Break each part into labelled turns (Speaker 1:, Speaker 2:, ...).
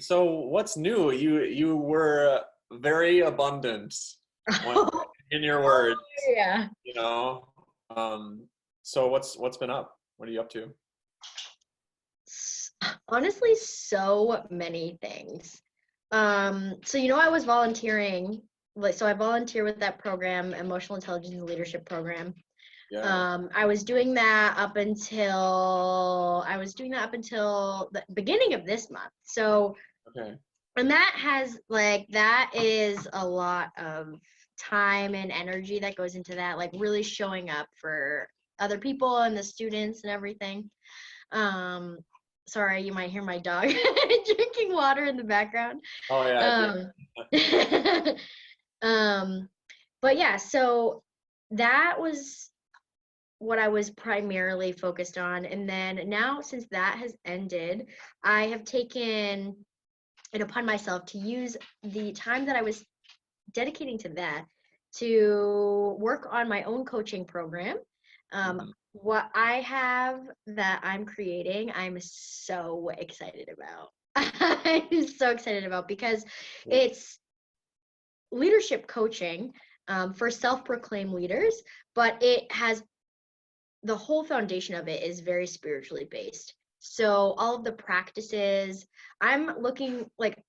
Speaker 1: So what's new? You were very abundant when, in your
Speaker 2: Oh,
Speaker 1: words,
Speaker 2: yeah.
Speaker 1: you know. Um, so what's been up? What are you up to?
Speaker 2: Honestly, so many things. So I was volunteering, so I volunteer with that program, Emotional Intelligence and Leadership Program.
Speaker 1: Yeah.
Speaker 2: I was doing that up until the beginning of this month. So,
Speaker 1: Okay.
Speaker 2: and that is a lot of time and energy that goes into that, like really showing up for other people and the students and everything. Um, Sorry, you might hear my dog drinking water in the background.
Speaker 1: Oh yeah, I do.
Speaker 2: Um, um, but yeah, so that was what I was primarily focused on. And then now, since that has ended, I have taken it upon myself to use the time that I was dedicating to that to work on my own coaching program.
Speaker 1: Mhm.
Speaker 2: What I have that I'm creating, I'm so excited about. I'm so excited about because
Speaker 1: Cool.
Speaker 2: it's leadership coaching for self-proclaimed leaders, but it has the whole foundation of it is very spiritually based. So all of the practices, I'm looking like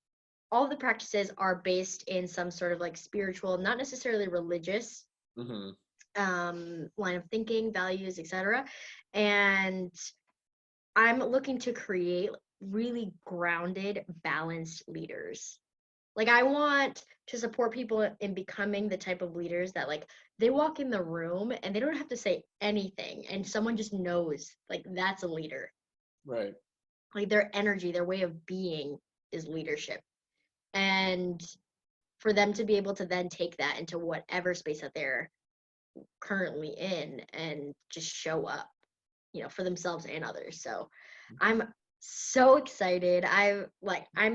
Speaker 2: all of the practices are based in some sort of like spiritual, not necessarily religious
Speaker 1: Mhm.
Speaker 2: line of thinking, values, etc. And I'm looking to create really grounded, balanced leaders. Like I want to support people in becoming the type of leaders that like they walk in the room and they don't have to say anything and someone just knows like that's a leader.
Speaker 1: Right.
Speaker 2: Like their energy, their way of being is leadership. And for them to be able to then take that into whatever space that they're currently in and just show up, for themselves and others. So I'm so excited. I'm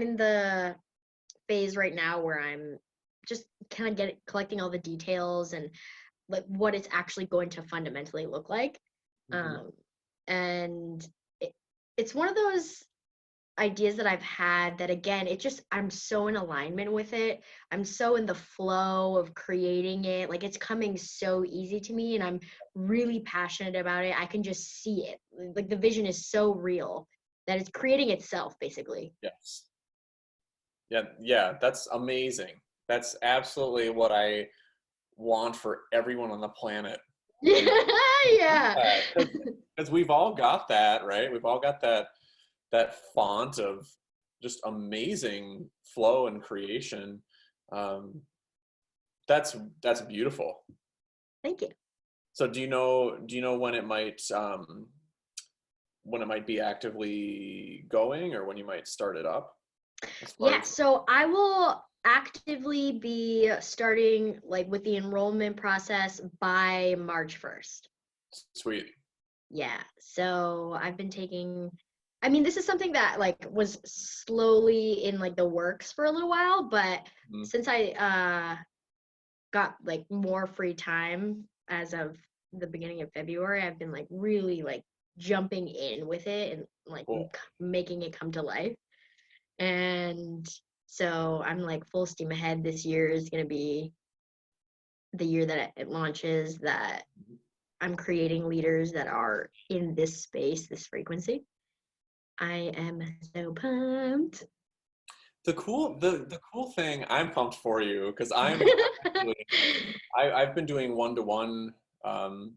Speaker 2: in the phase right now where I'm just kind of collecting all the details and like what it's actually going to fundamentally look like.
Speaker 1: Mhm.
Speaker 2: Um, and it's one of those ideas that I've had that again, I'm so in alignment with it. I'm so in the flow of creating it. Like it's coming so easy to me and I'm really passionate about it. I can just see it. Like the vision is so real that it's creating itself basically.
Speaker 1: Yes. Yeah, yeah, that's amazing. That's absolutely what I want for everyone on the planet. You know,
Speaker 2: Yeah.
Speaker 1: because we've all got that, right? We've all got that font of just amazing flow and creation. Um, that's beautiful.
Speaker 2: Thank you.
Speaker 1: So do you know when it might be actively going or when you might start it up as far
Speaker 2: Yeah,
Speaker 1: as
Speaker 2: so I will actively be starting like with the enrollment process by March 1st.
Speaker 1: sweet.
Speaker 2: Yeah. So I've been I mean, this is something that like was slowly in like the works for a little while, but
Speaker 1: Mhm.
Speaker 2: since I got like more free time as of the beginning of February, I've been like really like jumping in with it and like
Speaker 1: Cool.
Speaker 2: making it come to life. And so I'm like full steam ahead. This year is going to be the year that it launches, that I'm creating leaders that are in this space, this frequency. I am so pumped.
Speaker 1: The cool thing, I'm pumped for you because I've been doing one-to-one. Um,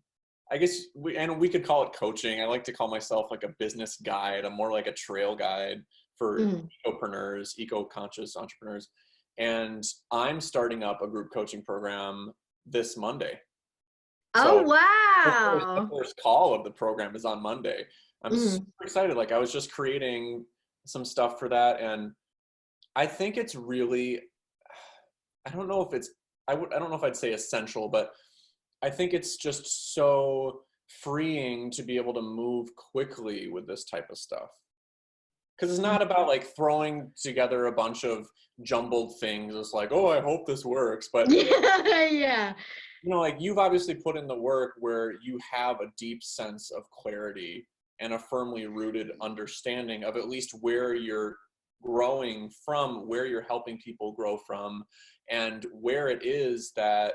Speaker 1: I guess we could call it coaching. I like to call myself like a business guide. I'm more like a trail guide for
Speaker 2: Mm.
Speaker 1: ecopreneurs, eco-conscious entrepreneurs. And I'm starting up a group coaching program this Monday.
Speaker 2: Oh,
Speaker 1: So the
Speaker 2: wow.
Speaker 1: first call of the program is on Monday. I'm super
Speaker 2: Mm.
Speaker 1: excited. Like I was just creating some stuff for that, and I think it's really, I don't know if it's, I don't know if I'd say essential, but I think it's just so freeing to be able to move quickly with this type of stuff. Because it's not about like throwing together a bunch of jumbled things. It's like, oh, I hope this works. But,
Speaker 2: Yeah, yeah.
Speaker 1: like you've obviously put in the work where you have a deep sense of clarity and a firmly rooted understanding of at least where you're growing from where you're helping people grow from, and where it is that,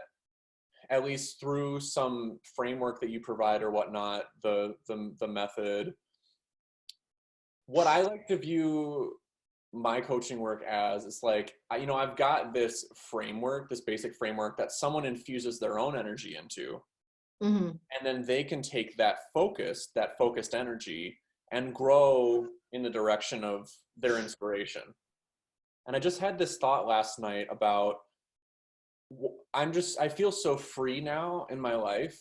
Speaker 1: at least through some framework that you provide or whatnot, the method, what I like to view my coaching work as is like, you know, I've got this framework, this basic framework that someone infuses their own energy into.
Speaker 2: Mm-hmm.
Speaker 1: And then they can take that focused energy and grow in the direction of their inspiration. And I just had this thought last night about, I feel so free now in my life,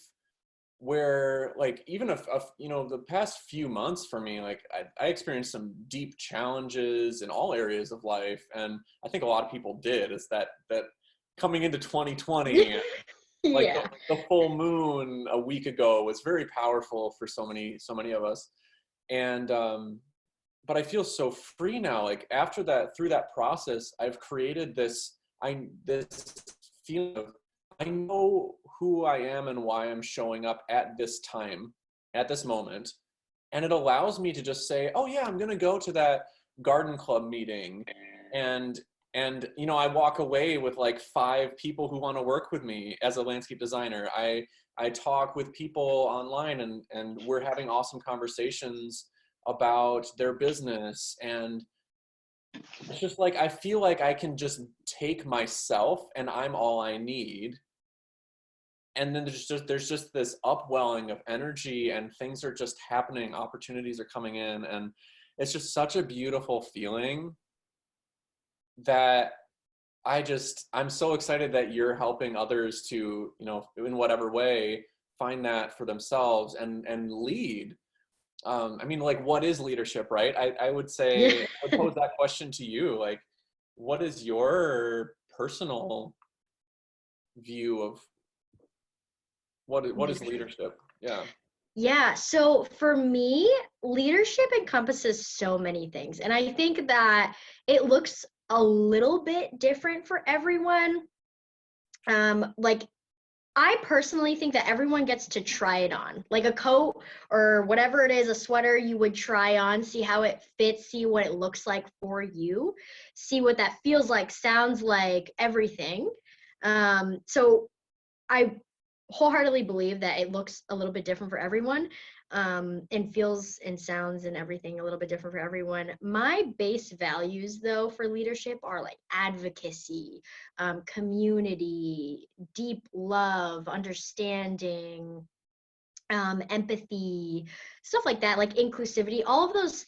Speaker 1: where like even if you know, the past few months for me, like I experienced some deep challenges in all areas of life, and I think a lot of people did, is that coming into 2020, like
Speaker 2: Yeah.
Speaker 1: the full moon a week ago was very powerful for so many of us. And but I feel so free now, like after that, through that process, I've created this feeling of, I know who I am and why I'm showing up at this time, at this moment. And it allows me to just say, oh yeah, I'm going to go to that garden club meeting. And, you know, I walk away with like 5 people who want to work with me as a landscape designer. I talk with people online, and we're having awesome conversations about their business. And it's just like, I feel like I can just take myself and I'm all I need. And then there's just this upwelling of energy, and things are just happening, opportunities are coming in, and it's just such a beautiful feeling that I'm so excited that you're helping others to, you know, in whatever way, find that for themselves and lead. I mean, like, what is leadership, right? I would
Speaker 2: Yeah.
Speaker 1: say, I would pose that question to you, like, what is your personal view of what is
Speaker 2: Leadership.
Speaker 1: leadership? Yeah.
Speaker 2: Yeah, so for me, leadership encompasses so many things. And I think that it looks a little bit different for everyone. Like I personally think that everyone gets to try it on. Like a coat or whatever it is, a sweater you would try on, see how it fits, see what it looks like for you, see what that feels like, sounds like, everything. So I wholeheartedly believe that it looks a little bit different for everyone, and feels and sounds and everything a little bit different for everyone. My base values, though, for leadership are like advocacy, community, deep love, understanding, empathy, stuff like that, like inclusivity, all of those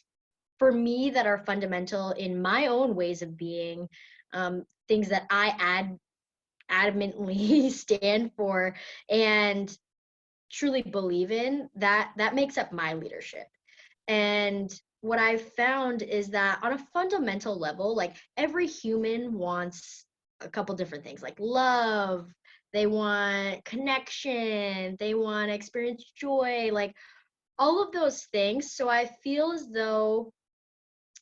Speaker 2: for me that are fundamental in my own ways of being, things that I adamantly stand for and truly believe in, that makes up my leadership. And what I've found is that on a fundamental level, like every human wants a couple different things, like love, they want connection, they want to experience joy, like all of those things. So I feel as though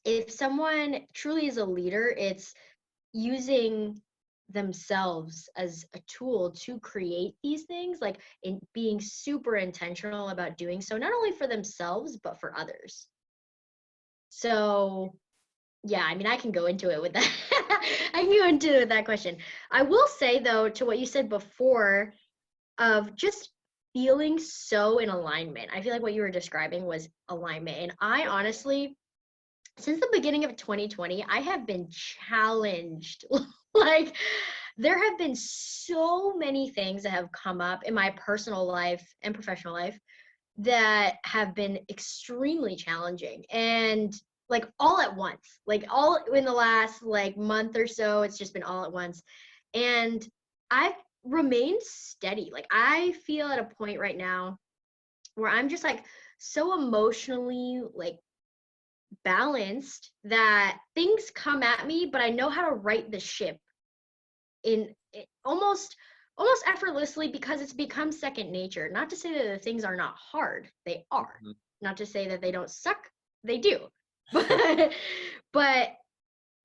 Speaker 2: if someone truly is a leader, it's using themselves as a tool to create these things, like in being super intentional about doing so, not only for themselves but for others. So yeah, I mean, I can go into it with that. I can go into it with that question. I will say though, to what you said before of just feeling so in alignment, I feel like what you were describing was alignment. And I honestly, since the beginning of 2020, I have been challenged. Like, there have been so many things that have come up in my personal life and professional life that have been extremely challenging. And like all at once, like all in the last like month or so, it's just been all at once. And I've remained steady. Like, I feel at a point right now where I'm just like so emotionally like balanced that things come at me, but I know how to right the ship in almost effortlessly, because it's become second nature. Not to say that the things are not hard, they are.
Speaker 1: Mhm.
Speaker 2: Not to say that they don't suck, they do. But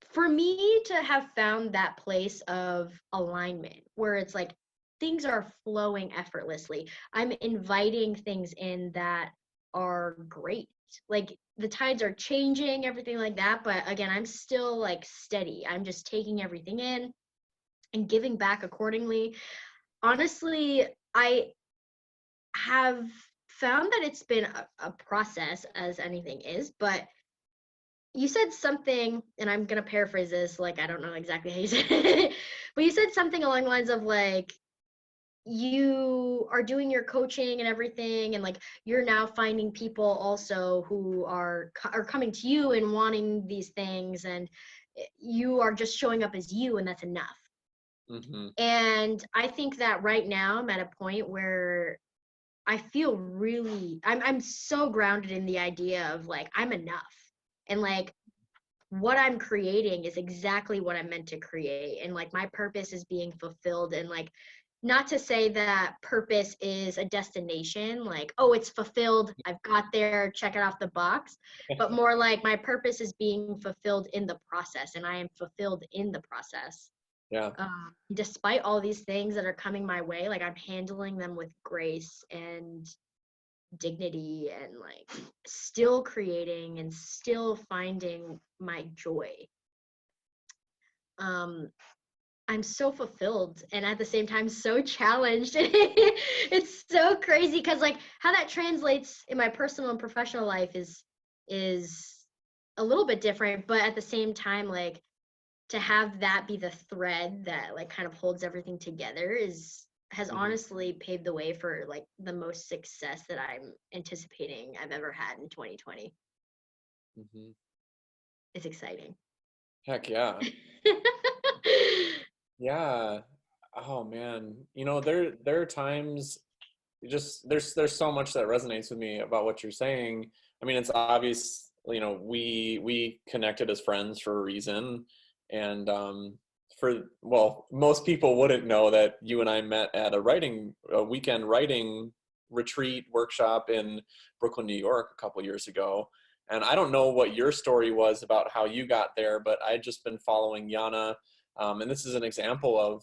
Speaker 2: for me to have found that place of alignment where it's like things are flowing effortlessly, I'm inviting things in that are great like the tides are changing, everything like that. But again, I'm still like steady. I'm just taking everything in and giving back accordingly. Honestly, I have found that it's been a process, as anything is, but you said something, and I'm gonna paraphrase this, like I don't know exactly how you said it, but you said something along the lines of like you are doing your coaching and everything, and like you're now finding people also who are coming to you and wanting these things, and you are just showing up as you, and that's enough.
Speaker 1: Mm-hmm.
Speaker 2: And I think that right now I'm at a point where I feel I'm so grounded in the idea of like I'm enough, and like what I'm creating is exactly what I'm meant to create, and like my purpose is being fulfilled. And like, not to say that purpose is a destination, like, oh, it's fulfilled, I've got there, check it off the box, but more like my purpose is being fulfilled in the process, and I am fulfilled in the process.
Speaker 1: Yeah.
Speaker 2: Despite all these things that are coming my way, like I'm handling them with grace and dignity, and like still creating and still finding my joy. I'm so fulfilled, and at the same time so challenged. It's so crazy because like how that translates in my personal and professional life is a little bit different, but at the same time, like to have that be the thread that like kind of holds everything together has
Speaker 1: Mm-hmm.
Speaker 2: honestly paved the way for like the most success that I'm anticipating I've ever had in 2020.
Speaker 1: Mm-hmm.
Speaker 2: It's exciting.
Speaker 1: Heck yeah. Yeah. Oh man. There are times there's so much that resonates with me about what you're saying. I mean, it's obvious, we connected as friends for a reason. And most people wouldn't know that you and I met at a weekend writing retreat workshop in Brooklyn, New York a couple years ago. And I don't know what your story was about how you got there, but I'd just been following Yana. And this is an example of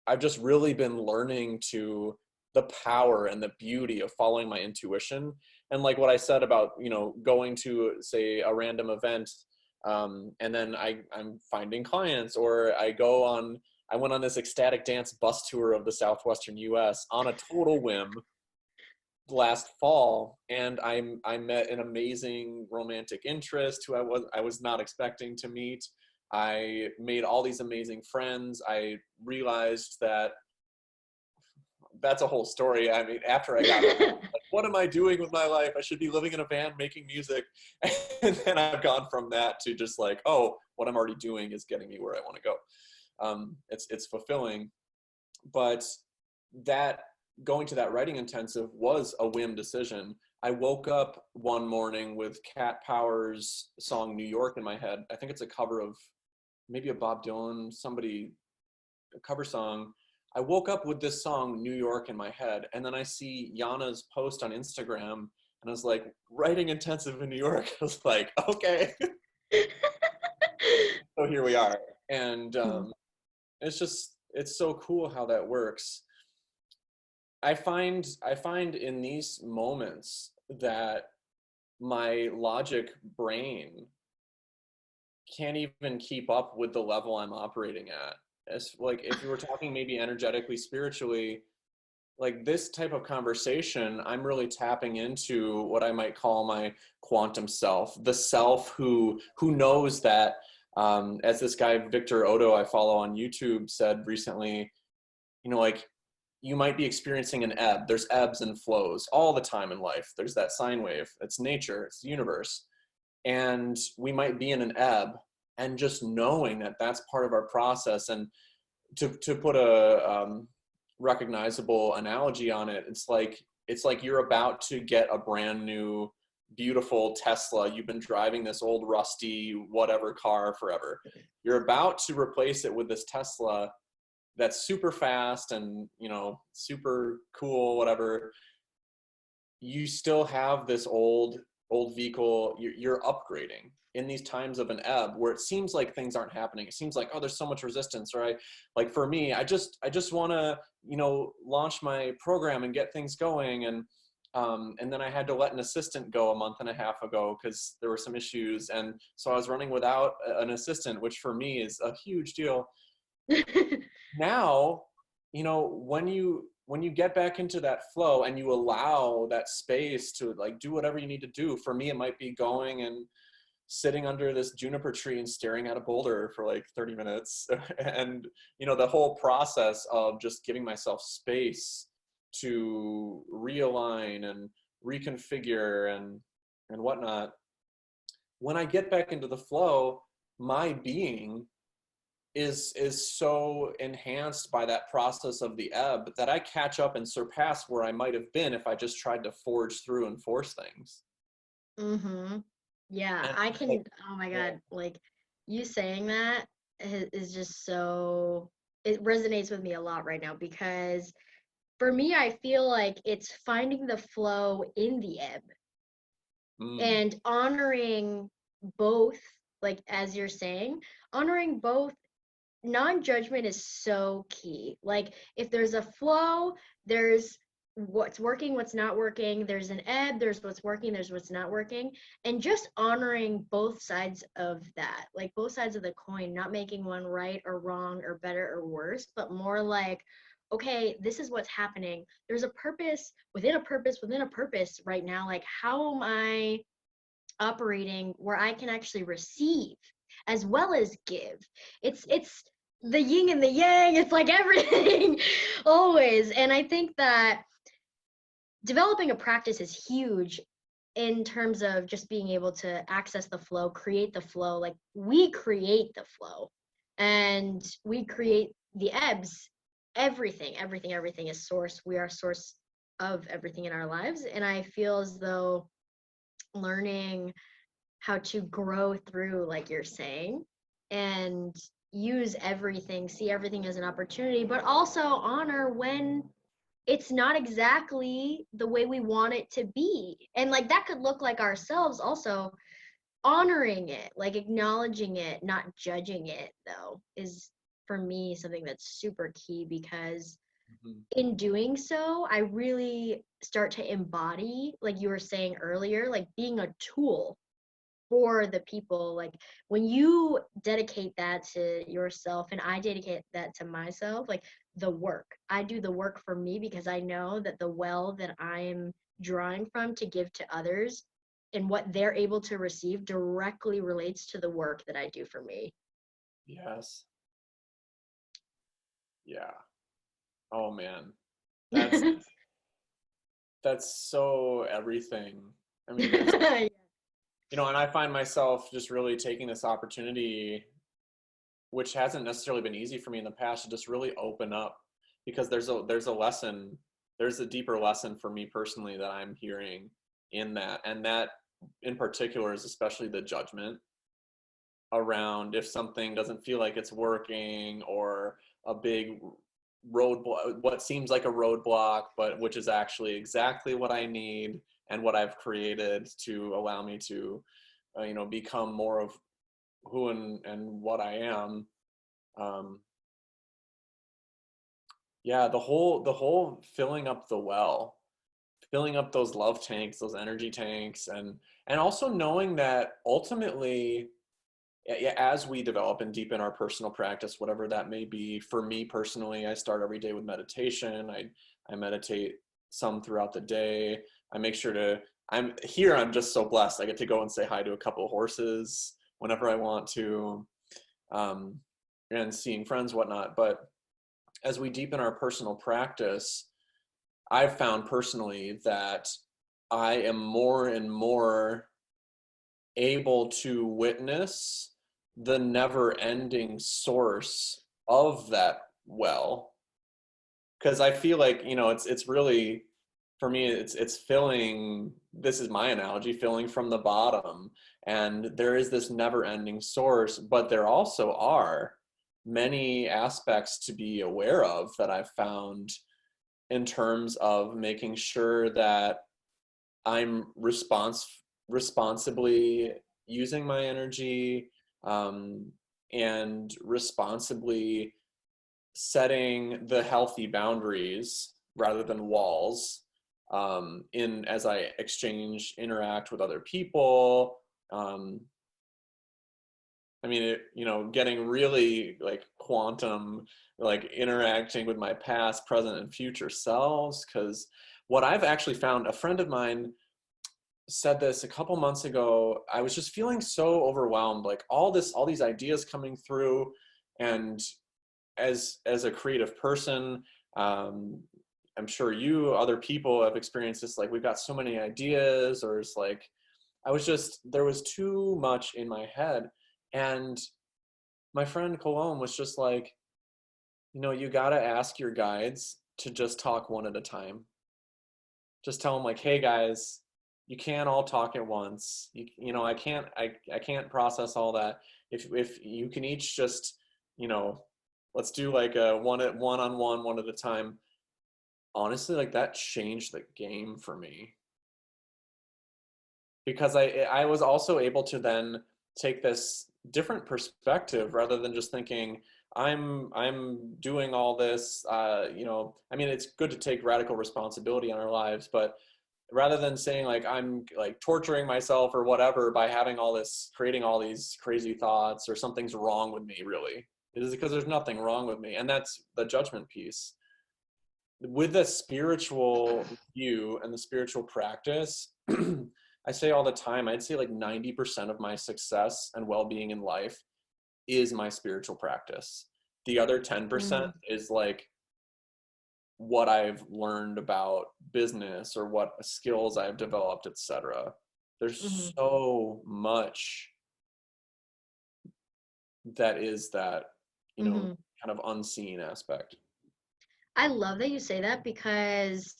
Speaker 1: I've just really been learning to the power and the beauty of following my intuition. And like what I said about, going to say a random event, and then I'm finding clients, or I went on this ecstatic dance bus tour of the Southwestern US on a total whim last fall. And I met an amazing romantic interest who I was not expecting to meet. I made all these amazing friends. I realized that that's a whole story. I mean, after I got home, like, what am I doing with my life? I should be living in a van making music. And then I've gone from that to just like, oh, what I'm already doing is getting me where I want to go. It's fulfilling. But that going to that writing intensive was a whim decision. I woke up one morning with Cat Power's song New York in my head. I think it's a cover of maybe a Bob Dylan, a cover song. I woke up with this song New York in my head, and then I see Yana's post on Instagram, and I was like, writing intensive in New York. I was like, okay. So here we are. And it's so cool how that works. I find in these moments that my logic brain can't even keep up with the level I'm operating at. As like if we were talking maybe energetically, spiritually, like this type of conversation, I'm really tapping into what I might call my quantum self, the self who knows that, as this guy Victor Odo I follow on YouTube said recently, like you might be experiencing an ebb. There's ebbs and flows all the time in life. There's that sine wave. It's nature. It's the universe. And we might be in an ebb, and just knowing that that's part of our process. And to put a recognizable analogy on it, it's like you're about to get a brand new beautiful Tesla. You've been driving this old rusty whatever car forever. You're about to replace it with this Tesla that's super fast and super cool, whatever. You still have this old vehicle. You're upgrading in these times of an ebb where it seems like things aren't happening. It seems like, oh, there's so much resistance, right? Like for me, I just want to launch my program and get things going, and And then I had to let an assistant go a month and a half ago because there were some issues. And so I was running without an assistant, which for me is a huge deal. Now, you know, when you get back into that flow and you allow that space to like do whatever you need to do, for me, it might be going and sitting under this juniper tree and staring at a boulder for like 30 minutes. And, you know, the whole process of just giving myself space to realign and reconfigure and whatnot. When I get back into the flow, my being is so enhanced by that process of the ebb that I catch up and surpass where I might have been if I just tried to forge through and force things.
Speaker 2: Mm-hmm. Yeah,
Speaker 1: And
Speaker 2: I
Speaker 1: like,
Speaker 2: can. Oh my
Speaker 1: yeah.
Speaker 2: God, like you saying that is just so, it resonates with me a lot right now because for me, I feel like it's finding the flow in the ebb
Speaker 1: Mm,
Speaker 2: and honoring both, like as you're saying, honoring both. Non-judgment is so key. Like if there's a flow, there's what's working, what's not working, there's an ebb, there's what's working, there's what's not working, and just honoring both sides of that, like both sides of the coin, not making one right or wrong or better or worse, but more like, okay, this is what's happening, there's a purpose within a purpose within a purpose right now, like how am I operating where I can actually receive as well as give. It's the yin and the yang. It's like everything always. And I think that developing a practice is huge in terms of just being able to access the flow, create the flow. Like we create the flow and we create the ebbs. Everything is source. We are source of everything in our lives. And I feel as though learning how to grow through, like you're saying, and use everything, see everything as an opportunity, but also honor when it's not exactly the way we want it to be. And like that could look like ourselves also honoring it, like acknowledging it, not judging it, though, is for me something that's super key because
Speaker 1: mhm.
Speaker 2: in doing so, I really start to embody, like you were saying earlier, like being a tool for the people. Like when you dedicate that to yourself and I dedicate that to myself, like the work, I do the work for me because I know that the well that I'm drawing from to give to others and what they're able to receive directly relates to the work that I do for me.
Speaker 1: Yes. Yeah. Oh man. That's that's so everything. I mean, it's, you know, and I find myself just really taking this opportunity, which hasn't necessarily been easy for me in the past, to just really open up because there's a lesson, there's a deeper lesson for me personally that I'm hearing in that. And that in particular is especially the judgment around if something doesn't feel like it's working or a big roadblock, what seems like a roadblock, but which is actually exactly what I need and what I've created to allow me to, you know, become more of who and what I am. Um, yeah, the whole filling up the well, filling up those love tanks, those energy tanks, and also knowing that ultimately, as we develop and deepen our personal practice, whatever that may be. For me personally, I start every day with meditation. I meditate some throughout the day. I make sure to, I'm here, I'm just so blessed. I get to go and say hi to a couple of horses whenever I want to, um, and seeing friends, whatnot. But as we deepen our personal practice, I've found personally that I am more and more able to witness the never ending source of that well, because I feel like, you know, it's really, for me, it's filling, this is my analogy, filling from the bottom, and there is this never ending source, but there also are many aspects to be aware of that I've found in terms of making sure that I'm responsibly using my energy, um, and responsibly setting the healthy boundaries rather than walls, in as I interact with other people. I mean, getting really like quantum, like interacting with my past, present, and future selves. Because what I've actually found, a friend of mine said this a couple months ago. I was just feeling so overwhelmed, like all these ideas coming through, and as a creative person, I'm sure other people have experienced this. Like we've got so many ideas, or it's like there was too much in my head, and my friend Cologne was just like, you got to ask your guides to just talk one at a time. Just tell them like, hey guys, you can't all talk at once. I can't process all that. If you can each just, let's do like a one on one at a time. Honestly, like that changed the game for me, because I was also able to then take this different perspective, rather than just thinking I'm doing all this. I mean, it's good to take radical responsibility on our lives, but rather than saying like I'm like torturing myself or whatever by creating all these crazy thoughts, or something's wrong with me, really, it is because there's nothing wrong with me. And that's the judgment piece. With the spiritual view and the spiritual practice, I say all the time, I'd say like 90% of my success and well-being in life is my spiritual practice. The other 10% is like what I've learned about business, or what skills I've developed, etc. There's so much that is that, kind of unseen aspect.
Speaker 2: I love that you say that, because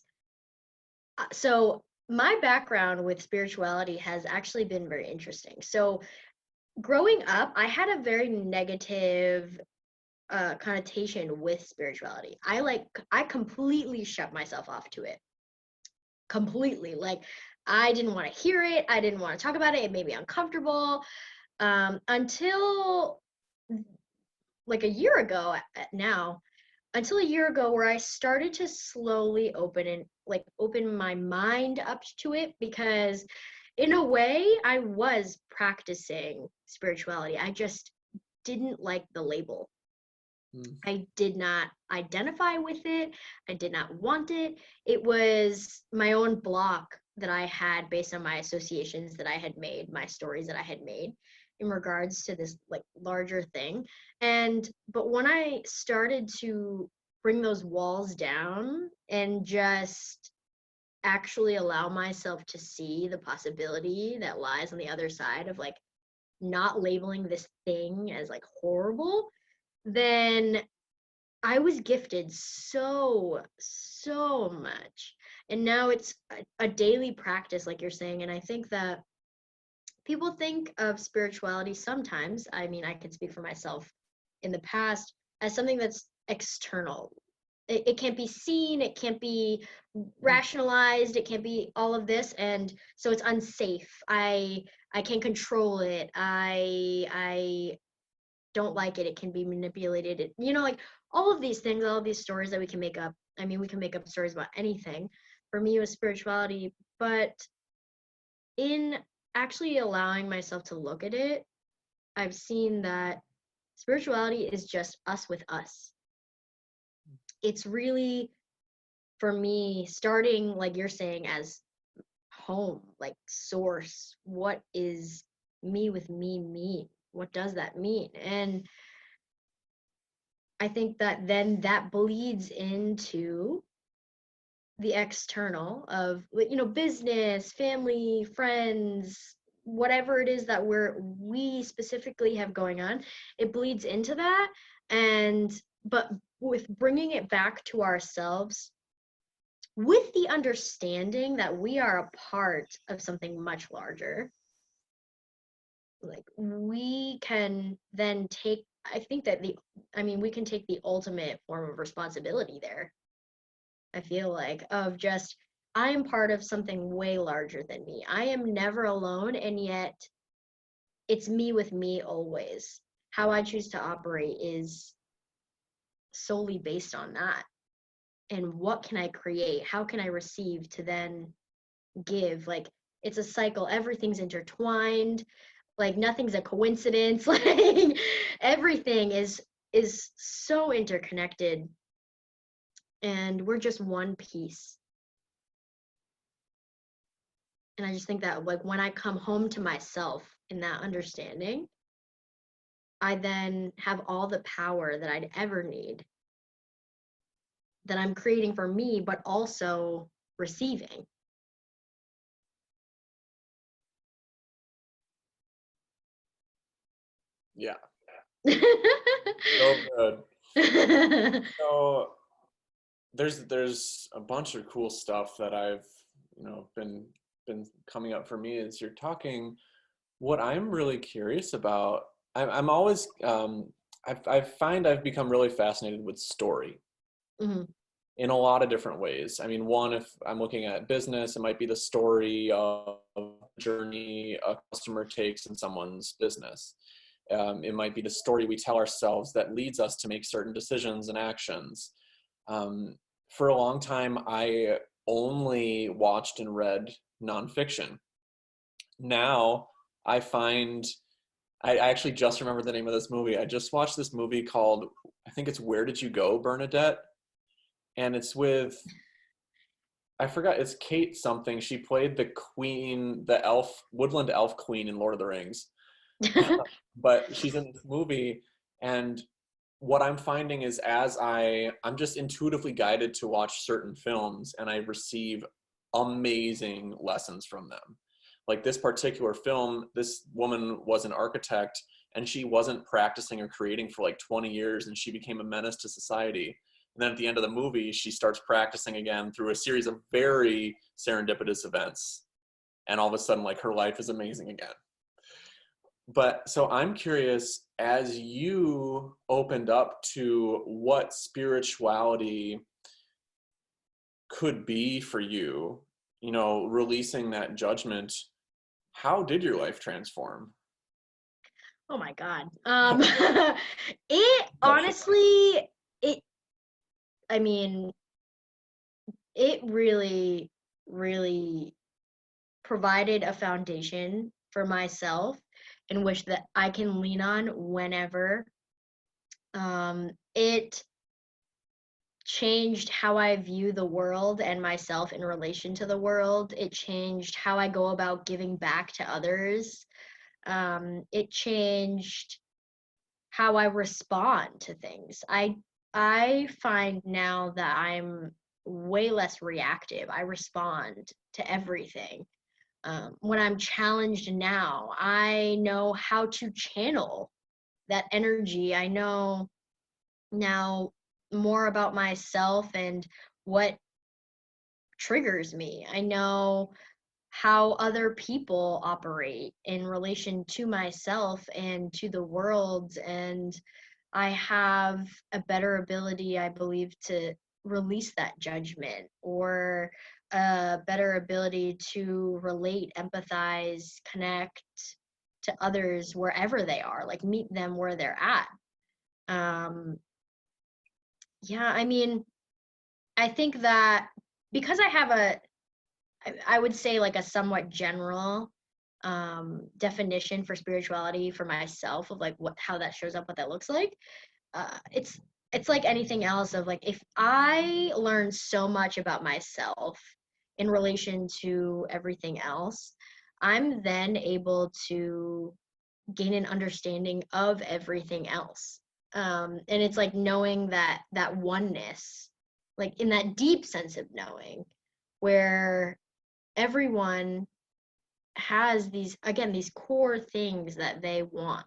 Speaker 2: so my background with spirituality has actually been very interesting. So growing up, I had a very negative connotation with spirituality. I completely shut myself off to it. Completely. Like I didn't want to hear it. I didn't want to talk about it. It made me uncomfortable. Until like a year ago now, until a year ago, where I started to slowly open my mind up to it, because in a way I was practicing spirituality. I just didn't like the label. I did not identify with it. I did not want it. It was my own block that I had based on my associations that I had made, my stories that I had made in regards to this like larger thing. But when I started to bring those walls down and just actually allow myself to see the possibility that lies on the other side of like not labeling this thing as like horrible, then I was gifted so much. And now it's a daily practice, like you're saying. And I think that people think of spirituality sometimes, I mean, I can speak for myself in the past, as something that's external. It can't be seen, it can't be rationalized, it can't be all of this. And so it's unsafe. I can't control it. I don't like it. It can be manipulated. Like all of these things, all of these stories that we can make up. I mean, we can make up stories about anything. For me, it was spirituality, but in actually allowing myself to look at it, I've seen that spirituality is just us with us. It's really, for me, starting, like you're saying, as home, like source. What is me with me mean? What does that mean? And I think that then that bleeds into the external of, business, family, friends, whatever it is that we specifically have going on. It bleeds into that. But with bringing it back to ourselves, with the understanding that we are a part of something much larger, like we can then take, I think that we can take the ultimate form of responsibility there. I feel like, of just, I am part of something way larger than me. I am never alone, and yet it's me with me always. How I choose to operate is solely based on that. and what can I create? How can I receive to then give? Like, it's a cycle. Everything's intertwined. Like, nothing's a coincidence. Like, everything is so interconnected, and we're just one piece. And I just think that, like, when I come home to myself in that understanding, I then have all the power that I'd ever need, that I'm creating for me, but also receiving.
Speaker 1: Yeah. So good. So there's a bunch of cool stuff that I've, been coming up for me as you're talking. What I'm really curious about, I'm always, I find I've become really fascinated with story
Speaker 2: Mhm.
Speaker 1: in a lot of different ways. I mean, one, if I'm looking at business, it might be the story of a journey a customer takes in someone's business. It might be the story we tell ourselves that leads us to make certain decisions and actions. For a long time, I only watched and read nonfiction. Now I find I actually just remembered the name of this movie. I just watched this movie called, I think it's Where Did You Go, Bernadette? And it's with, I forgot, it's Kate something. She played the queen, the elf, woodland elf queen in Lord of the Rings. But she's in this movie, and what I'm finding is I'm just intuitively guided to watch certain films, and I receive amazing lessons from them. Like this particular film, this woman was an architect, and she wasn't practicing or creating for like 20 years, and she became a menace to society. And then at the end of the movie, she starts practicing again through a series of very serendipitous events. And all of a sudden, like, her life is amazing again. But so I'm curious, as you opened up to what spirituality could be for you, releasing that judgment, how did your life transform?
Speaker 2: Oh my God. It honestly, it, I mean, it really, really provided a foundation for myself in which that I can lean on whenever. It changed how I view the world and myself in relation to the world. It changed how I go about giving back to others. It changed how I respond to things. I find now that I'm way less reactive. I respond to everything. When I'm challenged now, I know how to channel that energy. I know now more about myself and what triggers me. I know how other people operate in relation to myself and to the world. And I have a better ability, I believe, to release that judgment, or a better ability to relate, empathize, connect to others wherever they are, like meet them where they're at. Um, yeah, I mean, I think that because I have I would say like a somewhat general definition for spirituality for myself, of like how that shows up, what that looks like. It's like anything else, of like, if I learn so much about myself in relation to everything else, I'm then able to gain an understanding of everything else. And it's like knowing that oneness, like in that deep sense of knowing, where everyone has these core things that they want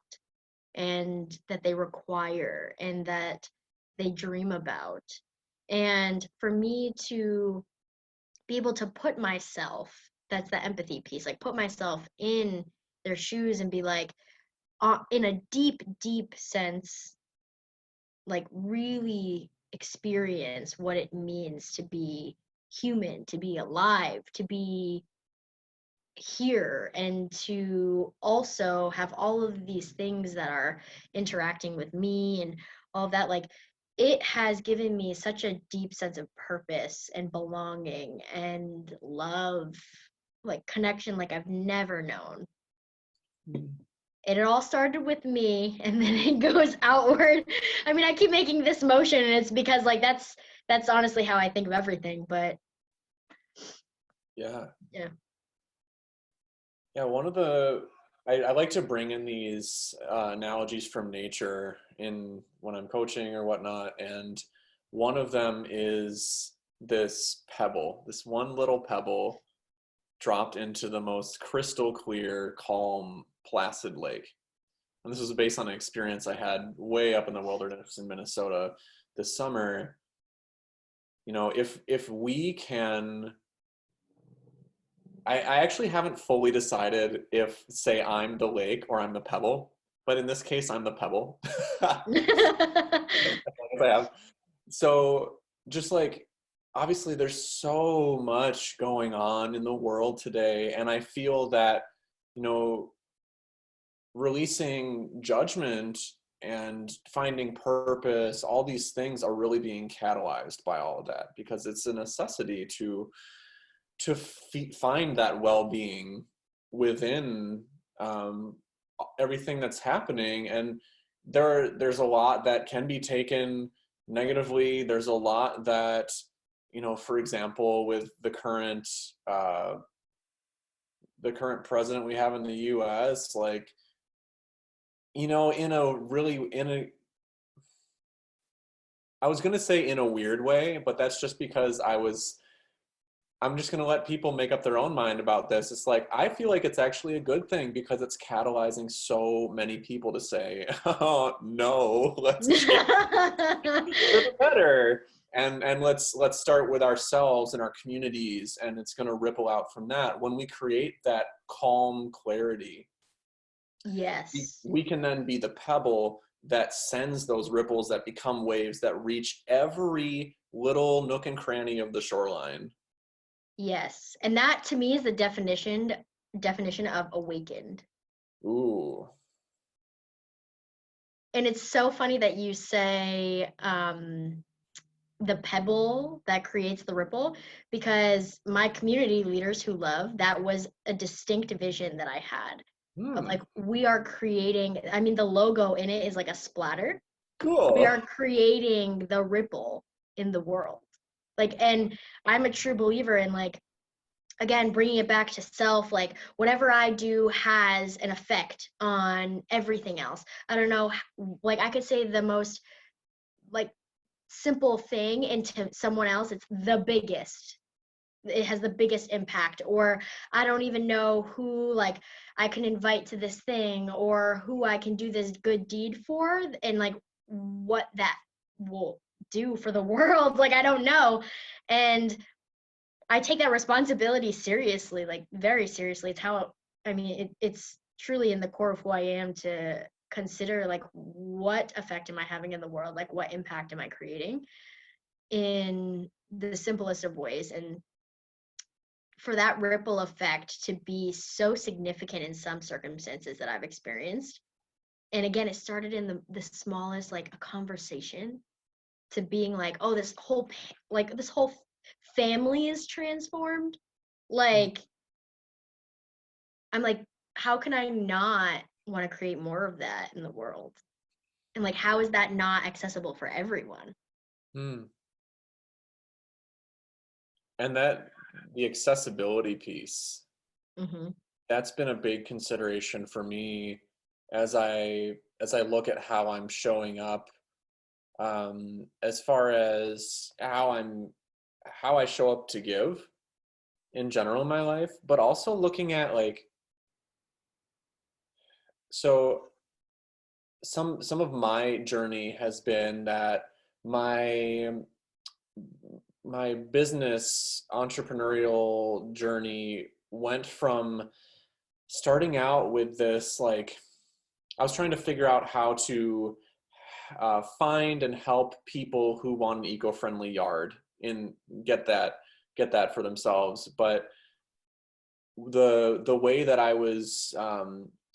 Speaker 2: and that they require and that they dream about. And for me to be able to put myself, that's the empathy piece, like put myself in their shoes and be like, in a deep, deep sense, like really experience what it means to be human, to be alive, to be here, and to also have all of these things that are interacting with me and all of that. Like, it has given me such a deep sense of purpose and belonging and love, like connection like I've never known. And it all started with me, and then it goes outward. I mean, I keep making this motion, and it's because like that's honestly how I think of everything. But
Speaker 1: Yeah.
Speaker 2: yeah.
Speaker 1: Yeah, I like to bring in these analogies from nature in when I'm coaching or whatnot, and one of them is this pebble, this one little pebble dropped into the most crystal clear, calm, placid lake. And this was based on an experience I had way up in the wilderness in Minnesota this summer. You know, if we can I actually haven't fully decided if, say, I'm the lake or I'm the pebble, but in this case, I'm the pebble. I have. So, just like, obviously, there's so much going on in the world today, and I feel that, you know, releasing judgment and finding purpose, all these things are really being catalyzed by all of that because it's a necessity to find that well-being within everything that's happening. And there's a lot that can be taken negatively. There's a lot that, you know, for example, with the current president we have in the US, like, you know, I was going to say in a weird way, but that's just because I'm just going to let people make up their own mind about this. It's like, I feel like it's actually a good thing because it's catalyzing so many people to say, oh, no, let's change for the better. And let's start with ourselves and our communities, and it's going to ripple out from that. When we create that calm clarity,
Speaker 2: Yes.
Speaker 1: we can then be the pebble that sends those ripples that become waves that reach every little nook and cranny of the shoreline.
Speaker 2: Yes. And that to me is the definition of awakened.
Speaker 1: Ooh.
Speaker 2: And it's so funny that you say the pebble that creates the ripple, because my community leaders who love, that was a distinct vision that I had of
Speaker 1: Hmm.
Speaker 2: like, we are creating, I mean, the logo in it is like a splatter. We
Speaker 1: Cool.
Speaker 2: are creating the ripple in the world. Like, and I'm a true believer in like, again, bringing it back to self, like whatever I do has an effect on everything else. I don't know, like I could say the most like simple thing into someone else, it's the biggest, it has the biggest impact. Or I don't even know who like I can invite to this thing, or who I can do this good deed for, and like what that will do for the world. Like I don't know. And I take that responsibility seriously, like very seriously. It's how, I mean, it's truly in the core of who I am to consider like what effect am I having in the world? Like what impact am I creating in the simplest of ways? And for that ripple effect to be so significant in some circumstances that I've experienced. And again, it started in the smallest, like a conversation, to being like, oh, this whole family is transformed. Like, I'm like, how can I not want to create more of that in the world? And like, how is that not accessible for everyone?
Speaker 1: Hmm. And that the accessibility piece,
Speaker 2: Mm-hmm.
Speaker 1: that's been a big consideration for me as I look at how I'm showing up, as far as how I show up to give in general in my life, but also looking at like, so some of my journey has been that my my business entrepreneurial journey went from starting out with this, like, I was trying to figure out how to find and help people who want an eco-friendly yard and get that for themselves. But the way that I was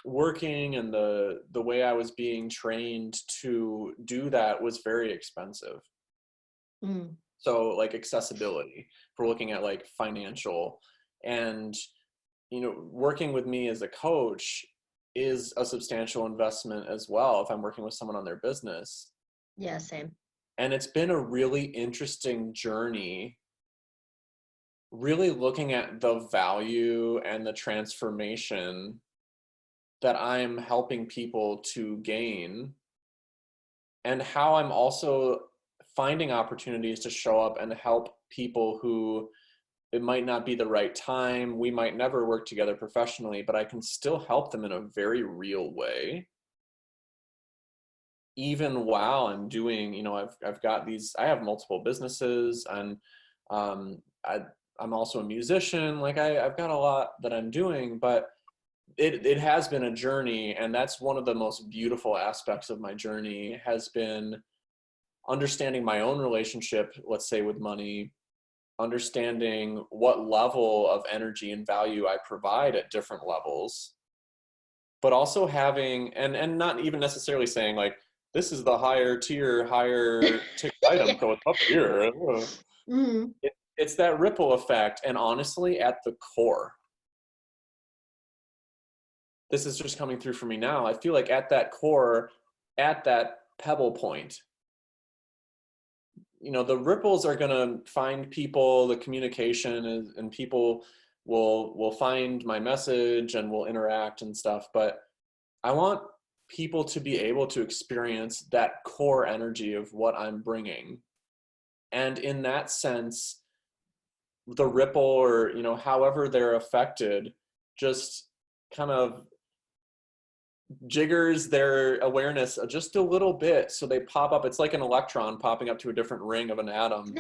Speaker 1: working and the way I was being trained to do that was very expensive.
Speaker 2: Mm.
Speaker 1: So like accessibility, if we're looking at like financial, and working with me as a coach is a substantial investment as well if I'm working with someone on their business.
Speaker 2: Yeah, same.
Speaker 1: And it's been a really interesting journey, really looking at the value and the transformation that I'm helping people to gain, and how I'm also finding opportunities to show up and help people who it might not be the right time. We might never work together professionally, but I can still help them in a very real way. Even while I'm doing, I've got these, I have multiple businesses, and um, I, I'm also a musician. Like I've got a lot that I'm doing, but it has been a journey. And that's one of the most beautiful aspects of my journey, has been understanding my own relationship, let's say with money, understanding what level of energy and value I provide at different levels, but also having, and not even necessarily saying like, this is the higher tier, higher ticket item,
Speaker 2: Yeah.
Speaker 1: so it's up here.
Speaker 2: Mm.
Speaker 1: It's that ripple effect. And honestly, at the core, this is just coming through for me now. I feel like at that core, at that pebble point, the ripples are going to find people, the communication is, and people will find my message and will interact and stuff. But I want people to be able to experience that core energy of what I'm bringing. And in that sense, the ripple, or, however they're affected, just kind of jiggers their awareness just a little bit, so they pop up. It's like an electron popping up to a different ring of an atom.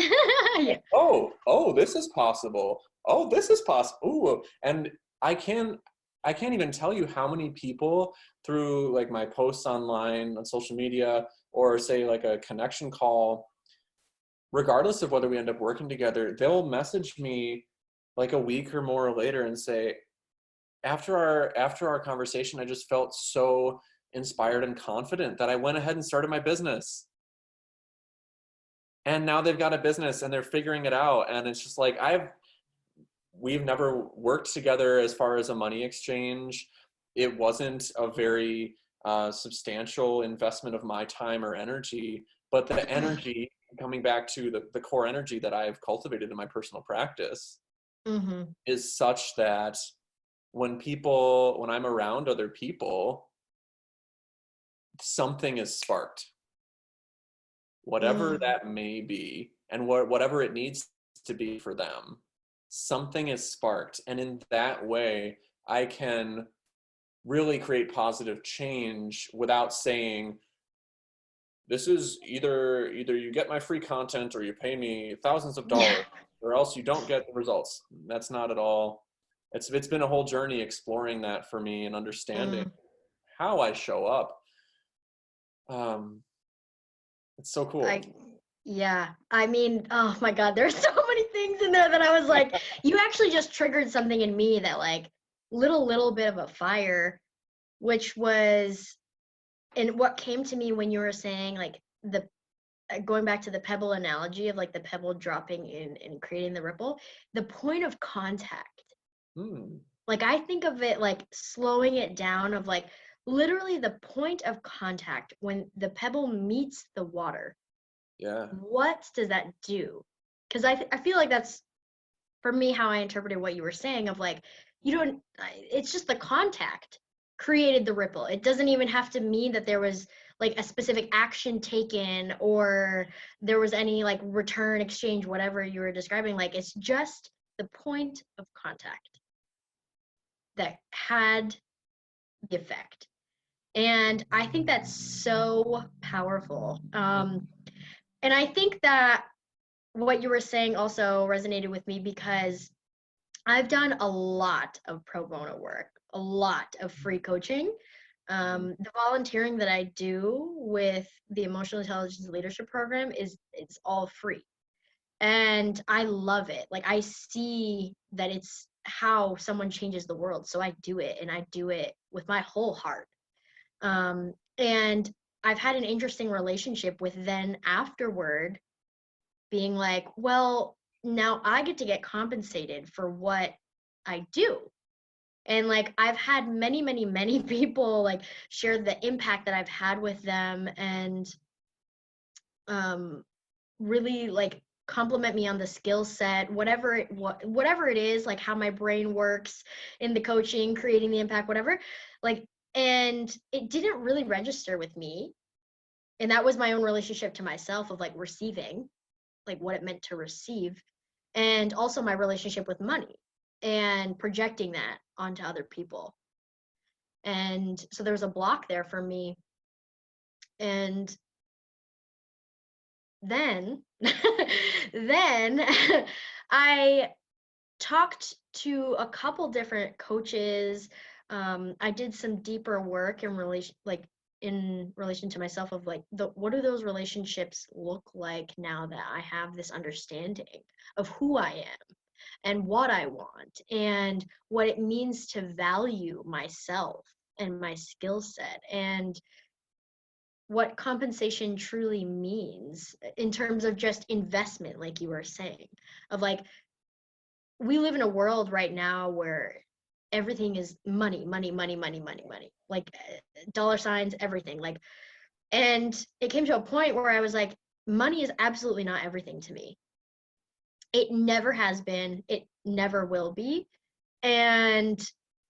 Speaker 2: Yeah.
Speaker 1: Like, oh, this is possible. Oh, this is possible. Ooh, and I can't even tell you how many people, through like my posts online on social media, or say like a connection call, regardless of whether we end up working together, they'll message me like a week or more later and say, after our conversation, I just felt so inspired and confident that I went ahead and started my business. And now they've got a business and they're figuring it out. And it's just like, we've never worked together as far as a money exchange. It wasn't a very substantial investment of my time or energy, but the energy, coming back to the core energy that I've cultivated in my personal practice,
Speaker 2: Mm-hmm.
Speaker 1: is such that when I'm around other people, something is sparked, whatever
Speaker 2: Mm.
Speaker 1: that may be, and whatever it needs to be for them. Something is sparked, and in that way, I can really create positive change without saying, this is either you get my free content or you pay me thousands of
Speaker 2: Yeah.
Speaker 1: dollars, or else you don't get the results. That's not at all. It's been a whole journey exploring that for me and understanding
Speaker 2: Mm.
Speaker 1: how I show up. Um, it's so cool.
Speaker 2: I yeah. I mean, oh my God, there's so many things in there that I was like, you actually just triggered something in me that like little bit of a fire, which was, and what came to me when you were saying like the going back to the pebble analogy of like the pebble dropping in and creating the ripple, the point of contact.
Speaker 1: Hmm.
Speaker 2: Like I think of it like slowing it down of like literally the point of contact when the pebble meets the water.
Speaker 1: Yeah.
Speaker 2: What does that do? Because I feel like that's for me how I interpreted what you were saying of like, you don't, it's just the contact created the ripple. It doesn't even have to mean that there was like a specific action taken or there was any like return exchange, whatever you were describing. Like it's just the point of contact that had the effect. And I think that's so powerful. And I think that what you were saying also resonated with me because I've done a lot of pro bono work, a lot of free coaching. The volunteering that I do with the Emotional Intelligence Leadership Program it's all free. And I love it. Like I see that it's how someone changes the world. So I do it, and I do it with my whole heart. And I've had an interesting relationship with then afterward being like, well, now I get to get compensated for what I do. And like, I've had many, many, many people like share the impact that I've had with them, and really like compliment me on the skill set, whatever it is, like how my brain works in the coaching, creating the impact, whatever. Like, and it didn't really register with me. And that was my own relationship to myself of like receiving, like what it meant to receive, and also my relationship with money and projecting that onto other people. And so there was a block there for me. And then then I talked to a couple different coaches. I did some deeper work in relation to myself of like what do those relationships look like now that I have this understanding of who I am and what I want and what it means to value myself and my skill set, and what compensation truly means in terms of just investment, like you were saying, of like, we live in a world right now where everything is money, money, money, money, money, money, like dollar signs, everything. Like, and it came to a point where I was like, money is absolutely not everything to me. It never has been, it never will be. And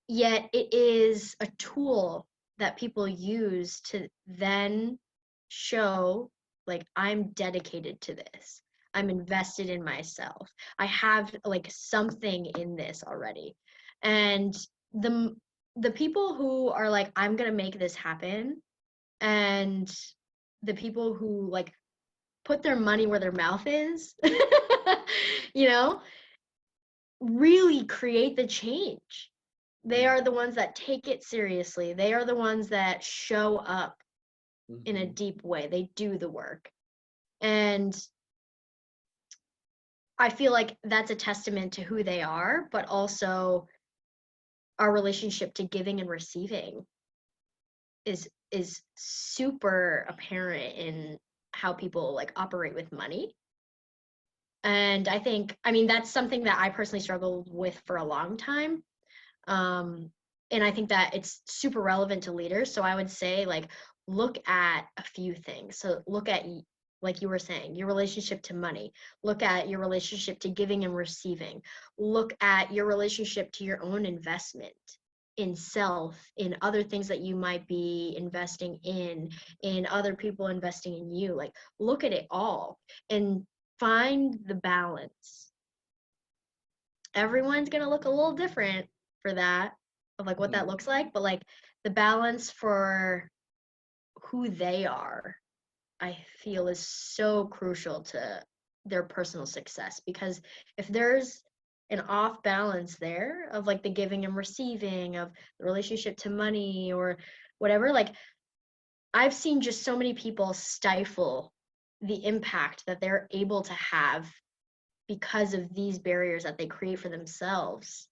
Speaker 2: yet it is a tool that people use to then show like, I'm dedicated to this. I'm invested in myself. I have like something in this already. And the people who are like, I'm going to make this happen, and the people who like put their money where their mouth is, you know, really create the change. They are the ones that take it seriously. They are the ones that show up in a deep way. They do the work. And I feel like that's a testament to who they are, but also our relationship to giving and receiving is super apparent in how people like operate with money. And I mean, that's something that I personally struggled with for a long time. And I think that it's super relevant to leaders. So I would say, like, look at a few things. So look at, like you were saying, your relationship to money. Look at your relationship to giving and receiving. Look at your relationship to your own investment in self, in other things that you might be investing in other people investing in you. Like, look at it all and find the balance. Everyone's going to look a little different for that, of like what that looks like, but like the balance for who they are, I feel, is so crucial to their personal success. Because if there's an off balance there of like the giving and receiving, of the relationship to money or whatever, like I've seen just so many people stifle the impact that they're able to have because of these barriers that they create for themselves.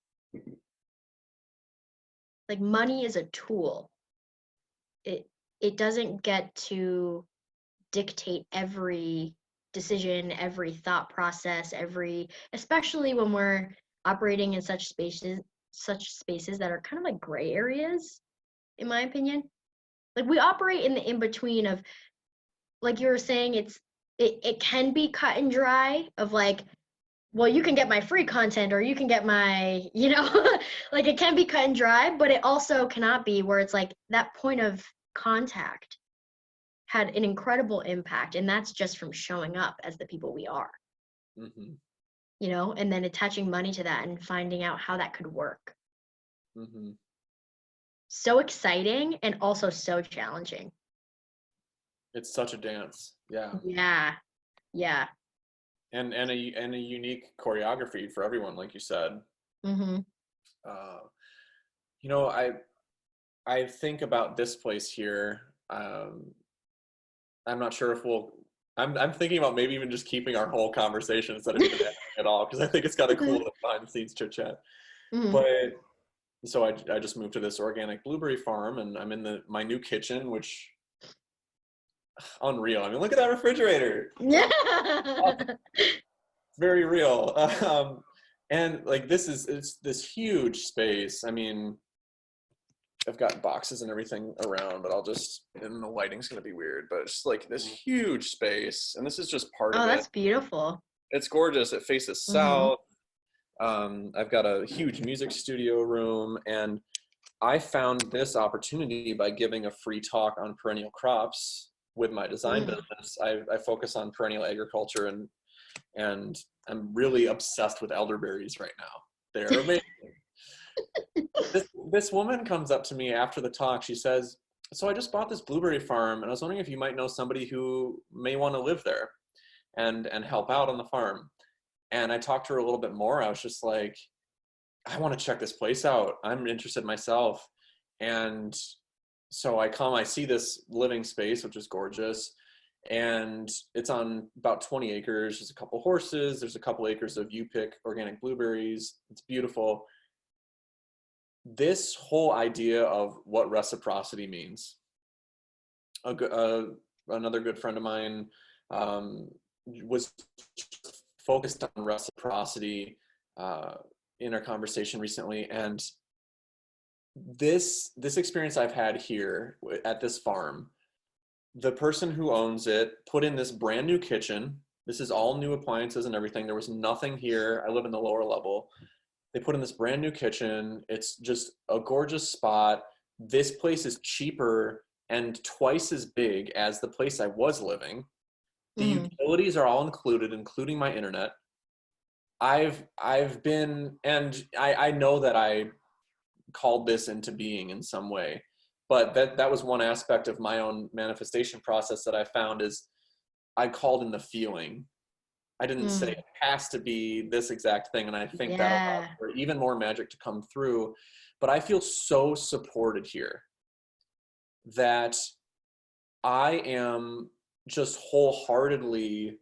Speaker 2: Like, money is a tool. It doesn't get to dictate every decision, every thought process, especially when we're operating in such spaces that are kind of like gray areas, in my opinion. Like, we operate in the in-between of, like you were saying, it can be cut and dry of like, well, you can get my free content or you can get my, like, it can be cut and dry, but it also cannot be, where it's like that point of contact had an incredible impact. And that's just from showing up as the people we are, and then attaching money to that and finding out how that could work. So exciting and also so challenging.
Speaker 1: It's such a dance. Yeah.
Speaker 2: Yeah.
Speaker 1: And a unique choreography for everyone, like you said. I think about this place here. I'm not sure if I'm thinking about maybe even just keeping our whole conversation instead of even ending at all, because I think it's kind of cool to behind the scenes chit chat.
Speaker 2: Mhm.
Speaker 1: But so I just moved to this organic blueberry farm, and I'm in my new kitchen, which unreal. I mean, look at that refrigerator.
Speaker 2: Yeah.
Speaker 1: Very real. And like it's this huge space. I mean, I've got boxes and everything around, but and the lighting's gonna be weird, but it's like this huge space, and this is just part
Speaker 2: Oh,
Speaker 1: of it.
Speaker 2: that's beautiful.
Speaker 1: It's gorgeous. It faces
Speaker 2: Mhm.
Speaker 1: south. I've got a huge music studio room, and I found this opportunity by giving a free talk on perennial crops with my design
Speaker 2: Mm.
Speaker 1: business. I focus on perennial agriculture, and I'm really obsessed with elderberries right now. They're amazing. This woman comes up to me after the talk. She says, "So I just bought this blueberry farm, and I was wondering if you might know somebody who may want to live there and help out on the farm." And I talked to her a little bit more. I was just like, "I want to check this place out. I'm interested myself." And so I see this living space, which is gorgeous. And it's on about 20 acres. There's a couple horses. There's a couple acres of you pick organic blueberries. It's beautiful. This whole idea of what reciprocity means. Another good friend of mine um, was focused on reciprocity uh, in our conversation recently, and this experience I've had here at this farm, the person who owns it put in this brand new kitchen. This is all new appliances and everything. There was nothing here. I live in the lower level. They put in this brand new kitchen. It's just a gorgeous spot. This place is cheaper and twice as big as the place I was living. The
Speaker 2: Mhm.
Speaker 1: utilities are all included, including my internet. I've been, and I know that I called this into being in some way, but that was one aspect of my own manifestation process that I found is I called in the feeling. I didn't say
Speaker 2: Mm.
Speaker 1: it has to be this exact thing, and I think that allows
Speaker 2: Yeah.
Speaker 1: for even more magic to come through. But I feel so supported here that I am just wholeheartedly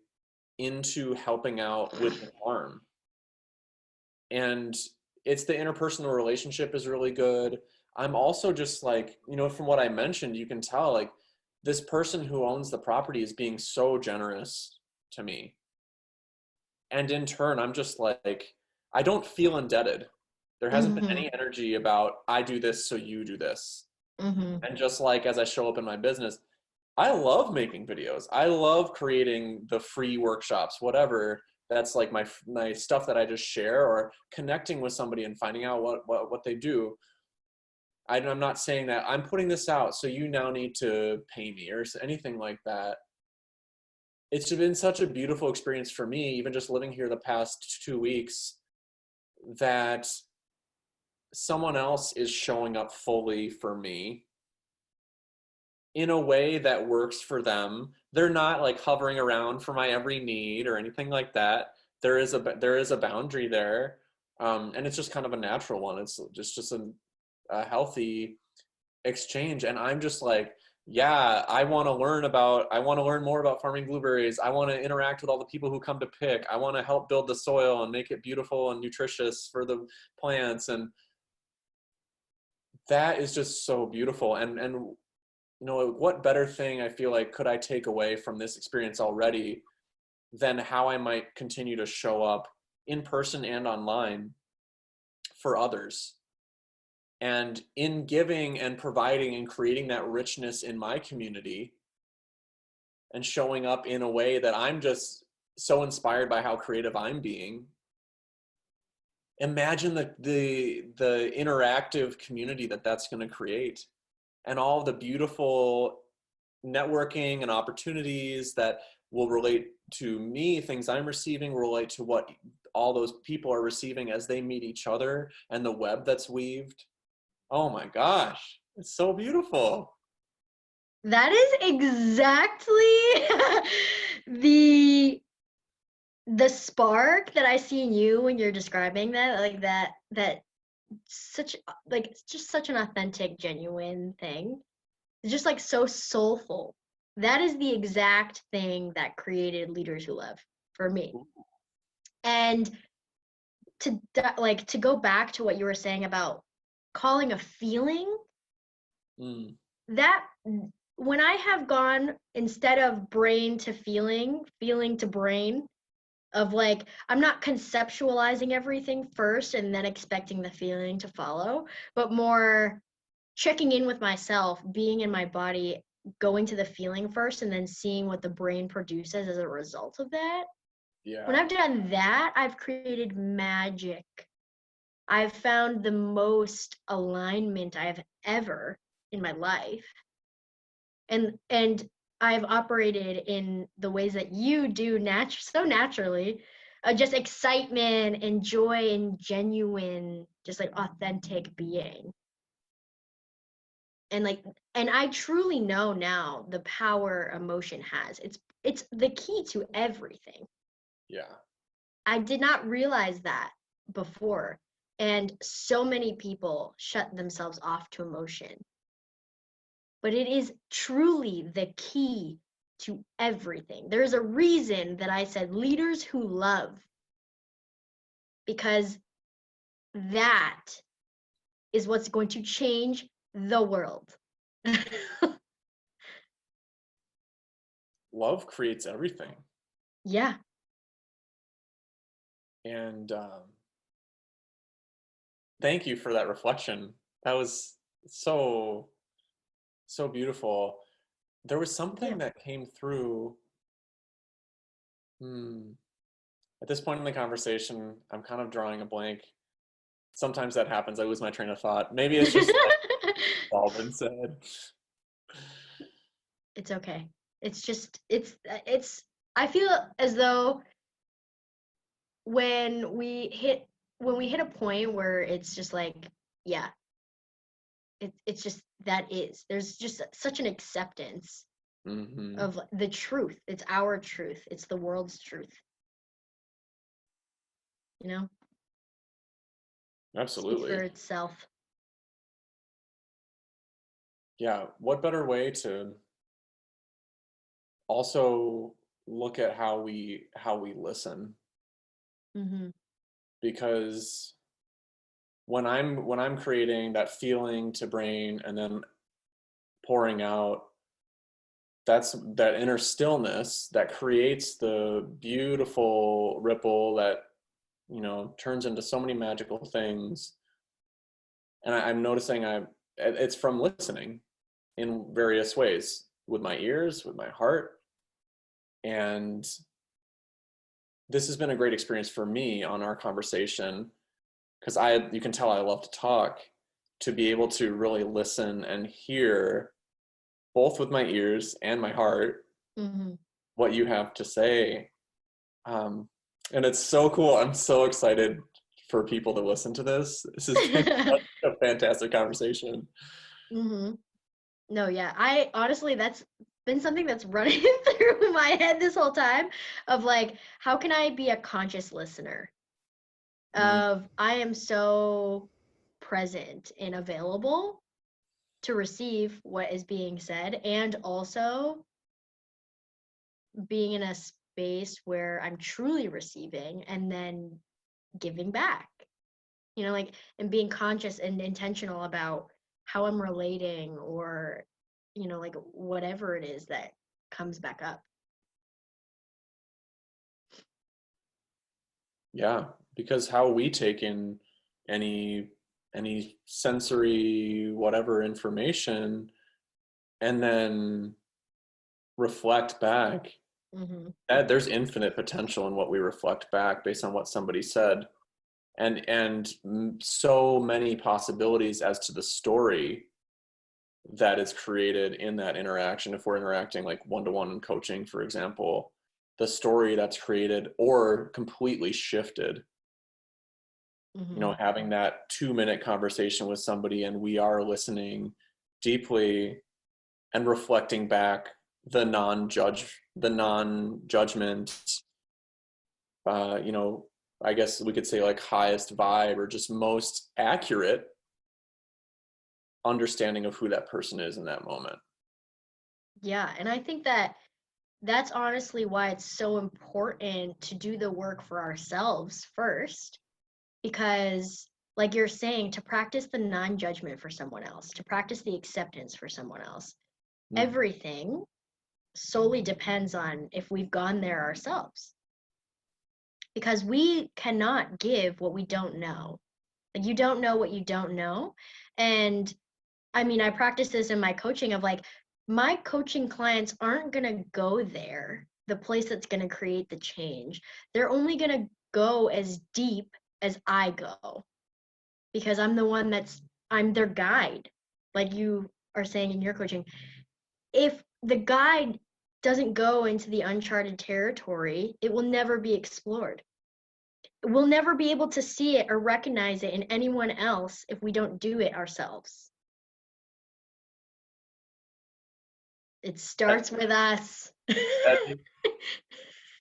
Speaker 1: into helping out with the farm. And it's the interpersonal relationship is really good. I'm also just like, from what I mentioned, you can tell like this person who owns the property is being so generous to me. And in turn, I'm just like, I don't feel indebted. There hasn't been
Speaker 2: Mhm.
Speaker 1: any energy about, I do this, so you do this.
Speaker 2: Mhm.
Speaker 1: And just like as I show up in my business, I love making videos. I love creating the free workshops, whatever. That's like my stuff that I just share, or connecting with somebody and finding out what they do. I'm not saying that I'm putting this out, so you now need to pay me or anything like that. It's been such a beautiful experience for me, even just living here the past 2 weeks, that someone else is showing up fully for me in a way that works for them. They're not like hovering around for my every need or anything like that. There is a boundary there, and it's just kind of a natural one. It's just a healthy exchange, and I'm just like, yeah, I want to learn more about farming blueberries. I want to interact with all the people who come to pick. I want to help build the soil and make it beautiful and nutritious for the plants, and that is just so beautiful. And what better thing I feel like could I take away from this experience already than how I might continue to show up in person and online for others. And in giving and providing and creating that richness in my community and showing up in a way that I'm just so inspired by how creative I'm being. Imagine the interactive community that's going to create, and all the beautiful networking and opportunities that will relate to me, things I'm receiving, relate to what all those people are receiving as they meet each other, and the web that's weaved. Oh my gosh, it's so beautiful.
Speaker 2: That is exactly the the spark that I see in you when you're describing that, like that such like it's just such an authentic, genuine thing. It's just like so soulful. That is the exact thing that created Leaders Who Love for me. And to go back to what you were saying about calling a feeling, that when I have gone instead of brain to feeling to brain, of like, I'm not conceptualizing everything first and then expecting the feeling to follow, but more checking in with myself, being in my body, going to the feeling first, and then seeing what the brain produces as a result of that.
Speaker 1: Yeah.
Speaker 2: When I've done that, I've created magic. I've found the most alignment I've ever in my life. And I've operated in the ways that you do so naturally, just excitement and joy and genuine, just like authentic being. And I truly know now the power emotion has. It's the key to everything.
Speaker 1: Yeah.
Speaker 2: I did not realize that before. And so many people shut themselves off to emotion. But it is truly the key to everything. There's a reason that I said leaders who love, because that is what's going to change the world.
Speaker 1: Love creates everything.
Speaker 2: Yeah.
Speaker 1: And thank you for that reflection. That was so beautiful. There was something that came through. At this point in the conversation, I'm kind of drawing a blank. Sometimes that happens. I lose my train of thought. Maybe it's just like all been said.
Speaker 2: It's okay. It's just, I feel as though when we hit a point where it's just like, yeah, it's just, there's just such an acceptance of the truth. It's our truth. It's the world's truth. You know?
Speaker 1: Absolutely.
Speaker 2: Speak for itself.
Speaker 1: Yeah. What better way to also look at how we listen? Because when I'm creating that feeling to brain and then pouring out, that's that inner stillness that creates the beautiful ripple that turns into so many magical things. And I'm noticing it's from listening in various ways, with my ears, with my heart. And this has been a great experience for me on our conversation, because you can tell I love to talk, to be able to really listen and hear both with my ears and my heart what you have to say. And it's so cool. I'm so excited for people to listen to this. This has been a fantastic conversation.
Speaker 2: No, yeah. I honestly, that's been something that's running through my head this whole time, of like, how can I be a conscious listener? Of, I am so present and available to receive what is being said, and also being in a space where I'm truly receiving and then giving back. And being conscious and intentional about how I'm relating, or like whatever it is that comes back up.
Speaker 1: Yeah, because how we take in any sensory whatever information and then reflect back, that there's infinite potential in what we reflect back based on what somebody said, and so many possibilities as to the story that is created in that interaction. If we're interacting like one-to-one coaching, for example, the story that's created or completely shifted, having that 2-minute conversation with somebody and we are listening deeply and reflecting back the non-judgment, I guess we could say like highest vibe or just most accurate understanding of who that person is in that moment.
Speaker 2: Yeah, and I think that that's honestly why it's so important to do the work for ourselves first, because like you're saying, to practice the non-judgment for someone else, to practice the acceptance for someone else, everything solely depends on if we've gone there ourselves. Because we cannot give what we don't know. Like, you don't know what you don't know. And I mean, I practice this in my coaching of like, my coaching clients aren't going to go there, the place that's going to create the change. They're only going to go as deep as I go, because I'm the one I'm their guide. Like you are saying in your coaching, if the guide doesn't go into the uncharted territory, it will never be explored. We'll never be able to see it or recognize it in anyone else if we don't do it ourselves. It starts with us.
Speaker 1: That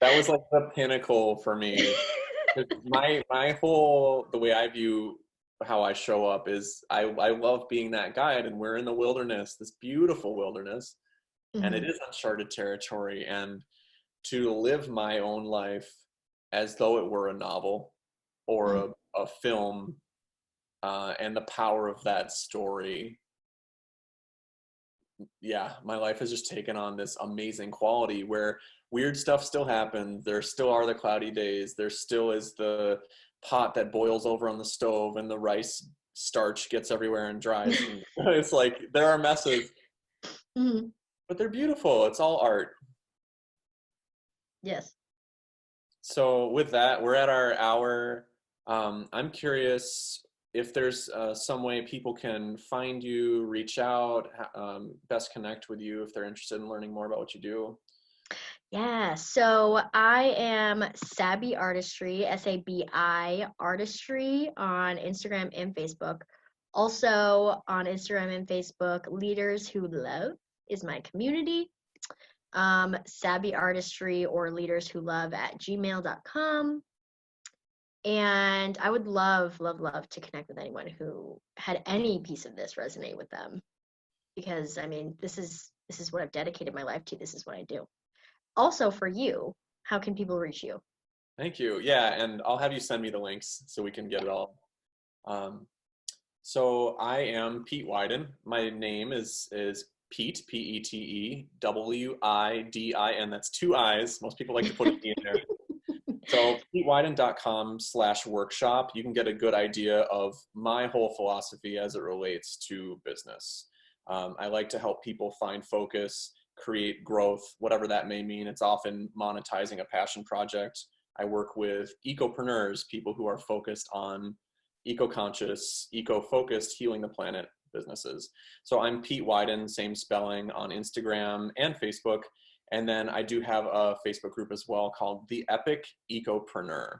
Speaker 1: was like the pinnacle for me. My whole, the way I view how I show up is I love being that guide, and we're in the wilderness, this beautiful wilderness, and it is uncharted territory, and to live my own life as though it were a novel or a film, and the power of that story. Yeah, my life has just taken on this amazing quality where weird stuff still happens. There still are the cloudy days. There still is the pot that boils over on the stove and the rice starch gets everywhere and dries. And it's like, there are messes, but they're beautiful. It's all art.
Speaker 2: Yes.
Speaker 1: So with that, we're at our hour. I'm curious if there's some way people can find you, reach out, best connect with you if they're interested in learning more about what you do.
Speaker 2: Yeah, so I am Sabi Artistry, SABI Artistry on Instagram and Facebook. Also on Instagram and Facebook, Leaders Who Love is my community. Sabi Artistry or Leaders Who Love at gmail.com. And I would love, love, love to connect with anyone who had any piece of this resonate with them. Because I mean, this is what I've dedicated my life to. This is what I do. Also for you, how can people reach you?
Speaker 1: Thank you. Yeah, and I'll have you send me the links so we can get it all. So I am Pete Widin. My name is Pete, P-E-T-E, W-I-D-I-N. That's 2 I's. Most people like to put an E in there. So petewidin.com/workshop, you can get a good idea of my whole philosophy as it relates to business. I like to help people find focus, create growth, whatever that may mean. It's often monetizing a passion project. I work with ecopreneurs, people who are focused on eco-conscious, eco-focused, healing the planet businesses. So I'm Pete Widin, same spelling, on Instagram and Facebook. And then I do have a Facebook group as well called The Epic Ecopreneur.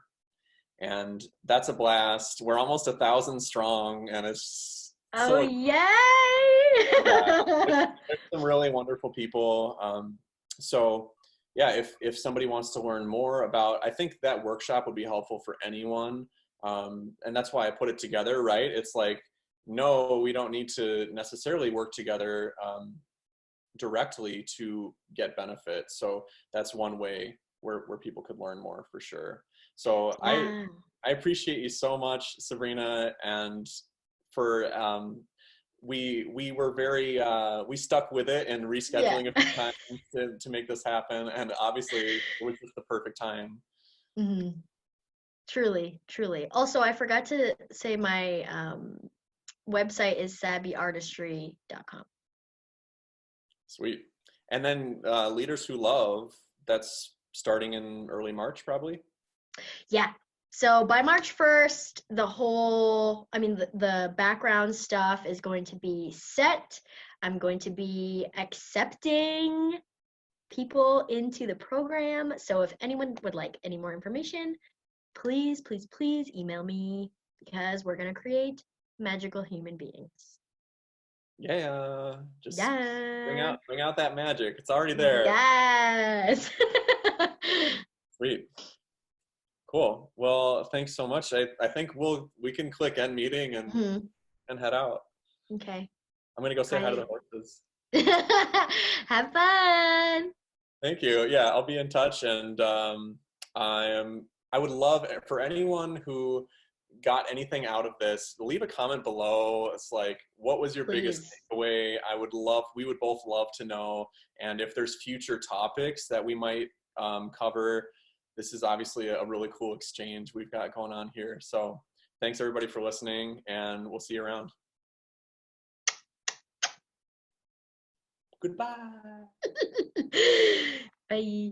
Speaker 1: And that's a blast. We're almost 1,000 strong, and it's
Speaker 2: so yay!
Speaker 1: Yeah, there's some really wonderful people. So yeah, if somebody wants to learn more about, I think that workshop would be helpful for anyone. And that's why I put it together, right? It's like, no, we don't need to necessarily work together directly to get benefit. So that's one way where people could learn more for sure. So yeah. I appreciate you so much, Sabrina, and for we were very we stuck with it and rescheduling a few times to make this happen, and obviously it was just the perfect time.
Speaker 2: Truly. Also, I forgot to say my website is sabiartistry.com.
Speaker 1: Sweet. And then Leaders Who Love, that's starting in early March probably?
Speaker 2: Yeah. So by March 1st, the background stuff is going to be set. I'm going to be accepting people into the program. So if anyone would like any more information, please email me, because we're going to create magical human beings.
Speaker 1: Yeah. Just bring out that magic. It's already there.
Speaker 2: Yes.
Speaker 1: Sweet. Cool. Well, thanks so much. I think we can click end meeting and head out.
Speaker 2: Okay.
Speaker 1: I'm gonna go say hi to the horses.
Speaker 2: Have fun.
Speaker 1: Thank you. Yeah, I'll be in touch, and I would love for anyone who got anything out of this, leave a comment below. It's like, what was your biggest
Speaker 2: Please.
Speaker 1: takeaway? We would both love to know. And if there's future topics that we might cover, this is obviously a really cool exchange we've got going on here. So thanks everybody for listening, and we'll see you around. Goodbye.
Speaker 2: Bye.